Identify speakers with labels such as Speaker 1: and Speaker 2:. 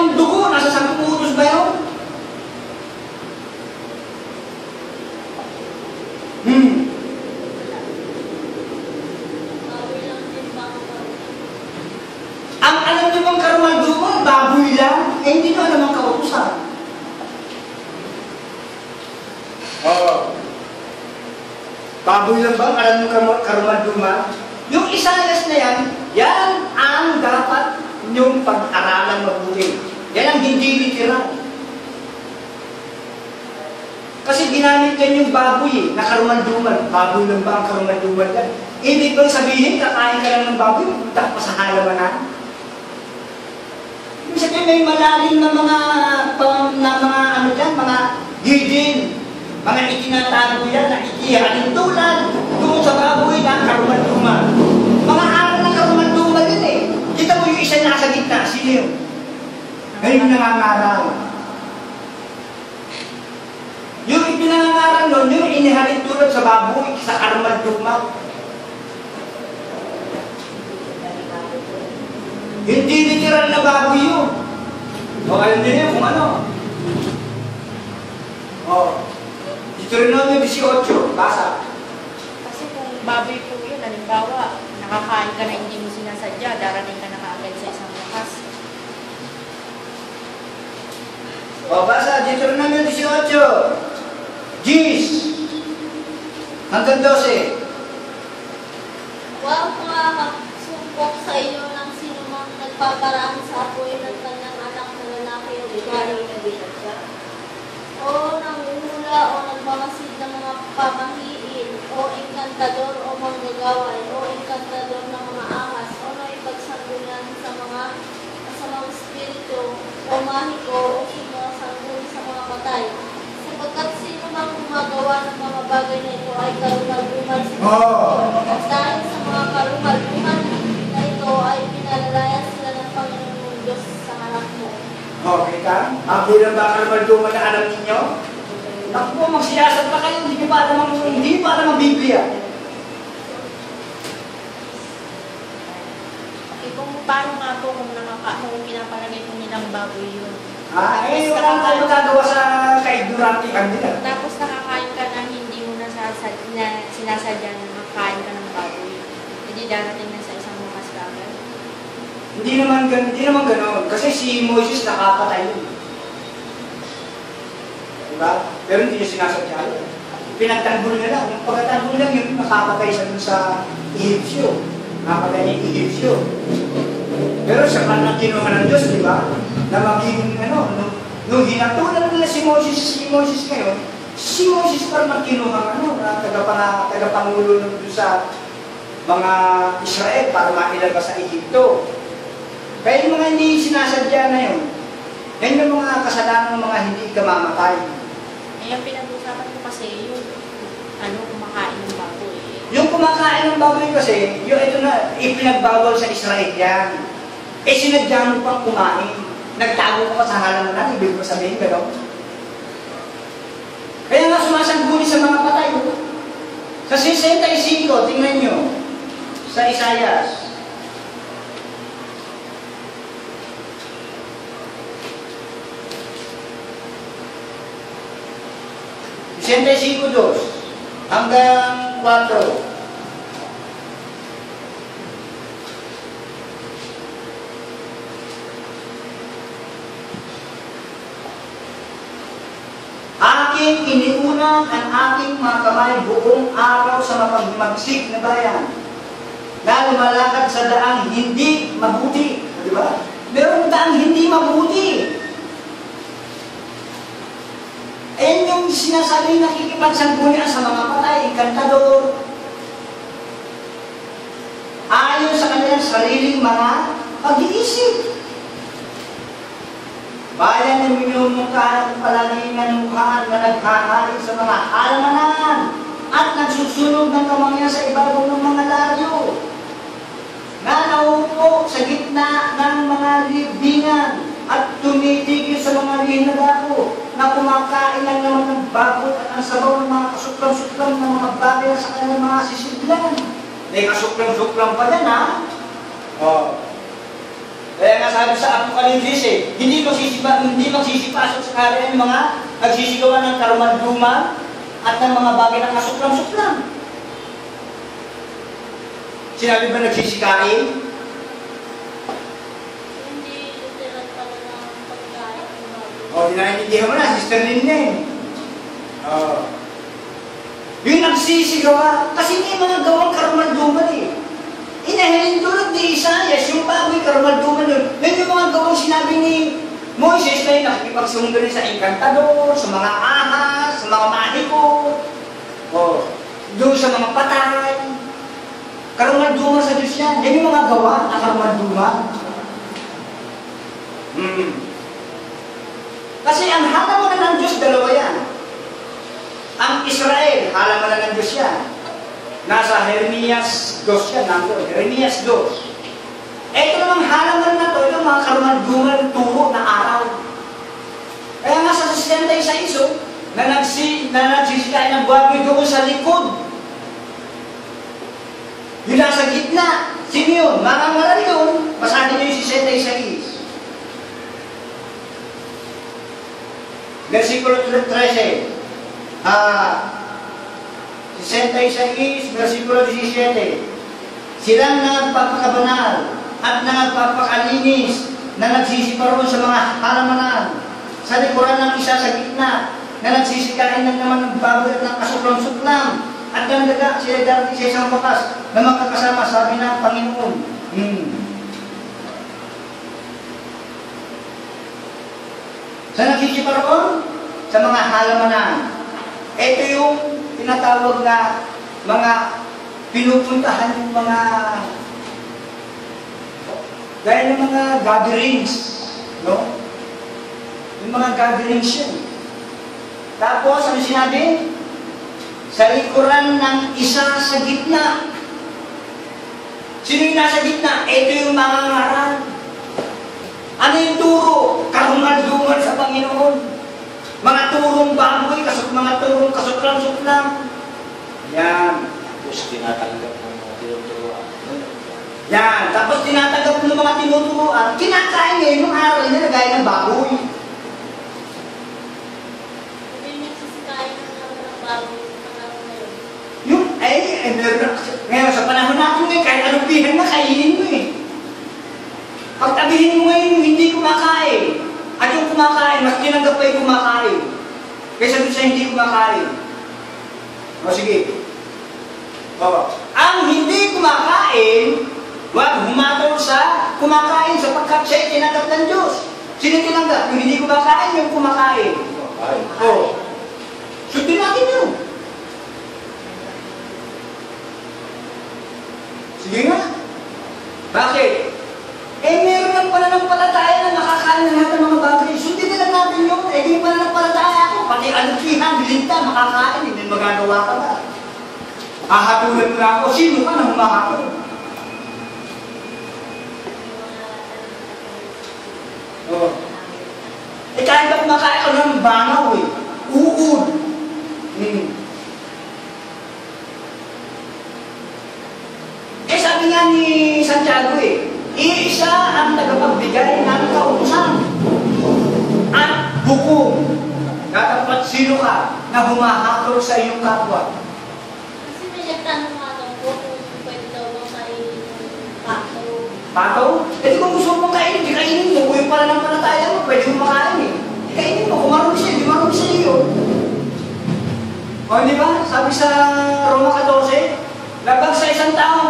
Speaker 1: yung dugo, nasa 10 utos ba yun? Ang alam niyo bang karumalduman, baboy lang? Eh, hindi nyo alam ang kautusan. Baboy lang bang alam niyo karumalduman? Yung Isayas na yan, yan ang dapat niyong pag-aralan mabuti. Yan ang hindi literal. Kasi ginamit yan yung baboy na karumalduman. Baboy lang ba ang karumalduman yan? Ibig bang sabihin, kakain ka lang ng baboy, punta pa sa halamanan? Ibig sabihin, may malalim na mga ano dyan, mga hidden, mga itinatago yan na ikihalin tulad doon sa baboy na karumalduman. Mga aral na karumalduman yun eh. Kita mo yung isa nasa gitna, sino yun? Ngayon nangangaral. Yung ipinangangaral nun, yung inihalin tulad sa baboy, sa karumalduman. Hindi literal na baboy yun. O, alam din yun kung ano. O, Deuteronomio 18, basa.
Speaker 2: Kasi kung baboy po yun, halimbawa, nakakain ka na hindi mo sinasadya, darating ka na kaagad sa isang lakas.
Speaker 1: O, basa, Deuteronomio 18. Gis. Hanggang 12.
Speaker 3: Huwag makakasumpok sa iyo ng sinumang nagpaparaan sa apoy ng kanyang anak na lalaki o babae na binagya. O nanguhula o nagmamasid ng mga pamahiin o engkantador o manggagaway o engkantador ng mga ahas o naipagsanggunian sa mga masamang espiritu o mahiko o sumasangguni sa mga patay. Sapagkat sino mang gumagawa ng mga bagay na ito ay karumal-dumal sa Panginoon. At dahil sa mga karumal-dumal na ito ay pinalalaya sila ng Panginoon Diyos sa harap mo.
Speaker 1: Okay ka? Baboy lang ba karumalduman na alam ninyo? Naku po, magsiyasat pa kayo, hindi pa alam ang Biblia.
Speaker 2: Eh, kung paano nga po kung pinapalagay po nilang baboy yun?
Speaker 1: Eh, wala na magagawa sa kaignorantihan nila.
Speaker 2: Tapos nakakain ka na hindi mo sinasadya na makakain ka ng baboy. Hindi darating na sa isang bukas ka agad.
Speaker 1: Hindi naman gano'n. Kasi si Moises nakapatay yun. Diba? Pero hindi niya sinasadya yun. Pinagtanggol niya lang. Yung pagkatanggol lang yun, nakapatay siya dun sa Egyptio. Nakapatay niya yung Egyptio. Pero siya pa nang kinuha ng Diyos, di ba? Na maging, nung hinatulan nila si Moses ngayon, si Moses pa rin kinuha na tagapangulo doon sa mga Israel para mailabas sa Egypto. Kaya yung mga hindi sinasadya na yun, yan yung mga kasalanan ng mga hindi kamamatay.
Speaker 2: Eh, yung pinag-usapan ko kasi yung kumakain ng baboy.
Speaker 1: Yung kumakain ng baboy kasi, yung ito na, ipinagbawal sa Israel yan. Eh, sinadya mo pang kumain. Nagtago ko sa halamanan, ibig ko sabihin, gano'n. Kaya nga sumasangguni sa mga patay. Sa 65, tingnan nyo, sa Isayas. dos hanggang 4. Aking iniunang ang aking mga kamay buong araw sa mapagmagsik na bayan na lumalakad sa daang hindi mabuti. Di ba? Meron daang hindi mabuti. Ayan yung sinasabi nakikipagsanggulian sa mga patay, enkantador. Ayon sa kanilang sariling mga pag-iisip. Bayan na minumungkahan palagi ng mukhaan na nagkakain sa mga halamanan at nagsusunog ng kamangyan sa ibabaw ng mga layo na naupo sa gitna ng mga libingan at tumitigil sa mga linadako na kumakain lang naman ng bagot at ang sabaw ng mga kasuklam-suklam ng mga bagay sa kanilang mga sisidlan. May kasuklam-suklam pa yan, ha? Oh. Kaya nga sabi sa Apokalipsis hindi magsisipasok sa kaharian yung mga nagsisigawan ng karumalduman at ng mga bagay na kasuklam-suklam. Sinabi ba nagsisikain?
Speaker 3: Hindi literal pala ng pagkain ng baboy.
Speaker 1: O, dinaintindihan mo na, Sister Lynn. Yung nagsisigawa, kasi may mga gawang karumalduman eh. Inahalin tulad ni Isaias, yung baboy karumalduman yun. Yan yung mga gawang sinabi ni Moises na yun, nakikipagsundo rin sa encantador, sa mga ahas, sa mga mahiko, doon sa mga patay. Karumalduman sa Diyos yan. Yan yung mga gawa na karumalduman. Kasi ang halaman ng Diyos, dalawa yan. Ang Israel, halaman ng Diyos yan. Nasa Jeremias 2 yan, nandun. Jeremias 2. Ito namang halaman na to, yung mga karumalduman turo na araw. Kaya nga sa 66, na nagsisikain ng baboy doon sa likod. Yung nasa gitna, sino yun? Mga ngaral yun, basahin nyo yung 66. Versikulo 13. 66, versikulo 17. Silang nagpapakabanal at nagpapakalinis na nagsisiparoon sa mga halamanan sa likuran ng isa sa gitna na nagsisikain ng naman ng baboy at ng kasuklam-suklam at nandaga sila darating sa isang bakas na magkakasama, sabi ng Panginoon. Sa nagsisiparoon sa mga halamanan. Ito yung tinatawag na mga pinupuntahan yung mga gaya ng mga gatherings, no? Yung mga gatherings yun. Tapos, ano sinabi? Sa likuran ng isa sa gitna. Sino yung nasa gitna? Ito yung mga ngaral. Ano yung turo? Karumalduman sa Panginoon. Mga turong baboy, mga turong kasuklam-suklam. Yan.
Speaker 4: Tapos tinatanggap ng mga tinuturuan.
Speaker 1: Yan. Tapos tinatanggap ng mga tinuturuan. Kinakain ngayon yung araw na gaya ng baboy.
Speaker 3: Hindi nagsisikain ng baboy sa panahon na yun.
Speaker 1: Yung, ngayon sa panahon natin ngayon, kahit anong pihan na, kainin mo eh. Pagtabihin mo ngayon yung hindi kumakain. At yung kumakain, mas tinanggap pa yung kumakain. Kaysa doon sa hindi kumakain. O sige. Ang hindi kumakain, huwag humatol sa kumakain sapagkat siya'y tinanggap ng Diyos. Sino tinanggap? Yung hindi kumakain, yung kumakain. Sundin natin yun. Sige nga. Bakit? Meron lang pananampalataya na makakain na lahat ng mga bagay. Sundin na lang natin yun. Yung pananampalataya ako, pati alupihan, bilinta, makakain. Hindi magagawa ka ba? Hahatulan mo na ako. Sino ka na humahatol? Kahit ba kumakain ka ng bangaw eh. Uud. Sabi nga ni Santiago eh, iisa ang tagapagbigay ng kautusan at hukom. Dapat sino ka na humahatol sa iyong kapwa?
Speaker 3: Kasi may nagtanong nga daw po kung pwede daw bang kainin ng pato.
Speaker 1: Pato? Kung gusto mong kainin, di kainin mo. Kung yung pananampalataya mo, pwede mo makain eh. Di kainin mo. Kung marami siya, di marami sa iyo. O di ba? Sabi sa Roma 14, labag sa isang tao